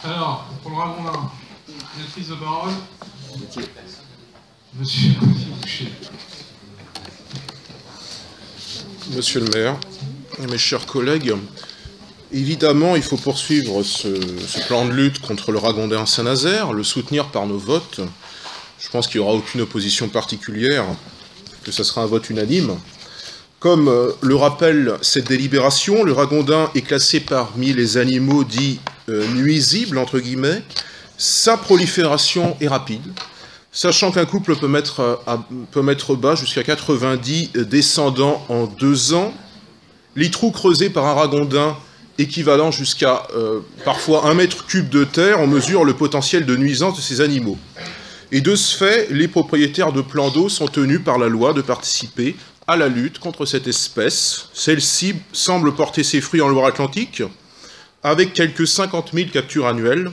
Alors, pour le Ragondin, une prise de parole. Monsieur Boucher. Monsieur le maire, mes chers collègues, évidemment, il faut poursuivre ce plan de lutte contre le Ragondin à Saint-Nazaire, le soutenir par nos votes. Je pense qu'il n'y aura aucune opposition particulière, que ce sera un vote unanime. Comme le rappelle cette délibération, le Ragondin est classé parmi les animaux dits nuisibles, entre guillemets. Sa prolifération est rapide, sachant qu'un couple peut mettre bas jusqu'à 90 descendants en 2 ans. Les trous creusés par un ragondin équivalent jusqu'à parfois 1 mètre cube de terre, on mesure le potentiel de nuisance de ces animaux. Et de ce fait, les propriétaires de plans d'eau sont tenus par la loi de participer à la lutte contre cette espèce. Celle-ci semble porter ses fruits en Loire-Atlantique, avec quelques 50 000 captures annuelles,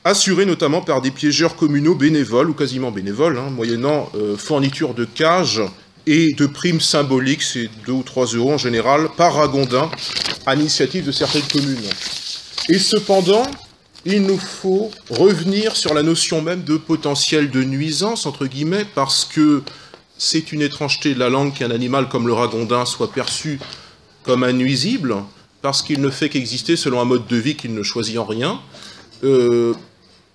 assurées notamment par des piégeurs communaux bénévoles, ou quasiment bénévoles, moyennant fourniture de cages et de primes symboliques, c'est 2 ou 3 euros en général, par ragondin, à l'initiative de certaines communes. Et cependant, il nous faut revenir sur la notion même de potentiel de nuisance, entre guillemets, parce que c'est une étrangeté de la langue qu'un animal comme le ragondin soit perçu comme un nuisible, parce qu'il ne fait qu'exister selon un mode de vie qu'il ne choisit en rien.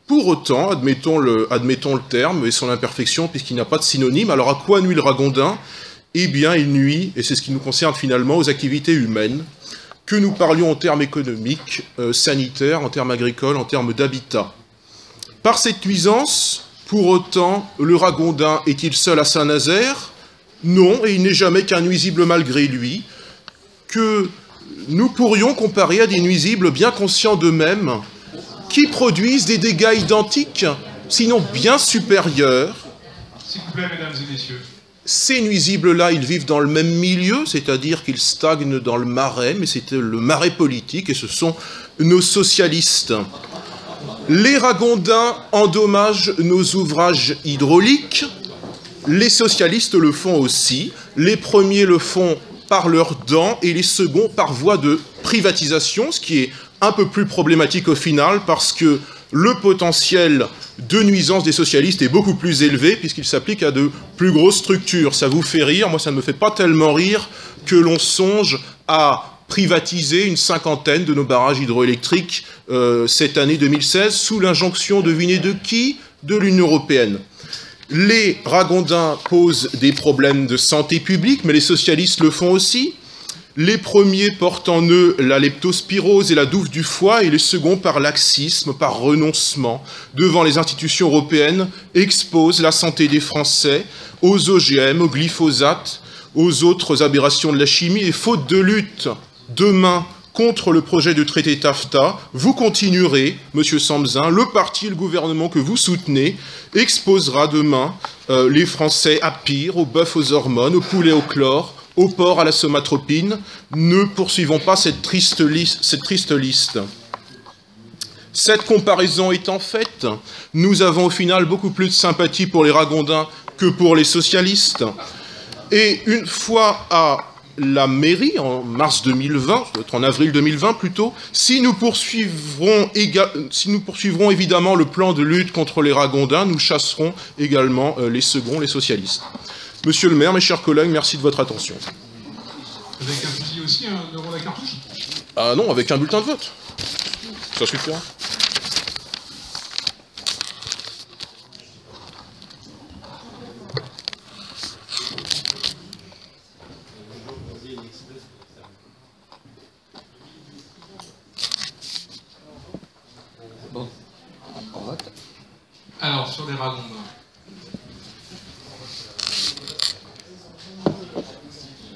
Pour autant, admettons le terme et son imperfection, puisqu'il n'y a pas de synonyme, alors à quoi nuit le ragondin? Eh bien, il nuit, et c'est ce qui nous concerne finalement, aux activités humaines, que nous parlions en termes économiques, sanitaires, en termes agricoles, en termes d'habitat. Par cette nuisance, pour autant, le ragondin est-il seul à Saint-Nazaire? Non, et il n'est jamais qu'un nuisible malgré lui, que nous pourrions comparer à des nuisibles bien conscients d'eux-mêmes, qui produisent des dégâts identiques, sinon bien supérieurs. S'il vous plaît, mesdames et messieurs. Ces nuisibles-là, ils vivent dans le même milieu, c'est-à-dire qu'ils stagnent dans le marais, mais c'est le marais politique, et ce sont nos socialistes. Les ragondins endommagent nos ouvrages hydrauliques, les socialistes le font aussi, les premiers le font par leurs dents, et les seconds par voie de privatisation, ce qui est un peu plus problématique au final, parce que le potentiel de nuisance des socialistes est beaucoup plus élevé, puisqu'il s'applique à de plus grosses structures. Ça vous fait rire, moi ça ne me fait pas tellement rire que l'on songe à privatiser une 50aine de nos barrages hydroélectriques cette année 2016, sous l'injonction, devinez de qui? De l'Union européenne. Les ragondins posent des problèmes de santé publique, mais les socialistes le font aussi. Les premiers portent en eux la leptospirose et la douve du foie, et les seconds, par laxisme, par renoncement, devant les institutions européennes, exposent la santé des Français aux OGM, au glyphosate, aux autres aberrations de la chimie, et faute de lutte demain contre le projet de traité TAFTA, vous continuerez, Monsieur Samzin, le parti et le gouvernement que vous soutenez exposera demain les Français à pire, au bœuf aux hormones, au poulet au chlore, au porc à la somatropine. Ne poursuivons pas cette triste liste. Cette comparaison étant faite, nous avons au final beaucoup plus de sympathie pour les ragondins que pour les socialistes. Et une fois à la mairie, en mars 2020, en avril 2020 plutôt, si nous poursuivrons évidemment le plan de lutte contre les ragondins, nous chasserons également les seconds, les socialistes. Monsieur le maire, mes chers collègues, merci de votre attention. Avec un fusil aussi, un euro la cartouche? Ah non, avec un bulletin de vote. Ça suffira. Bon, on vote. Alors, sur les ragondins.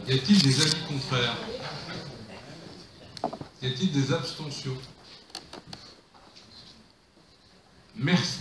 Y a-t-il des avis contraires? Y a-t-il des abstentions? Merci.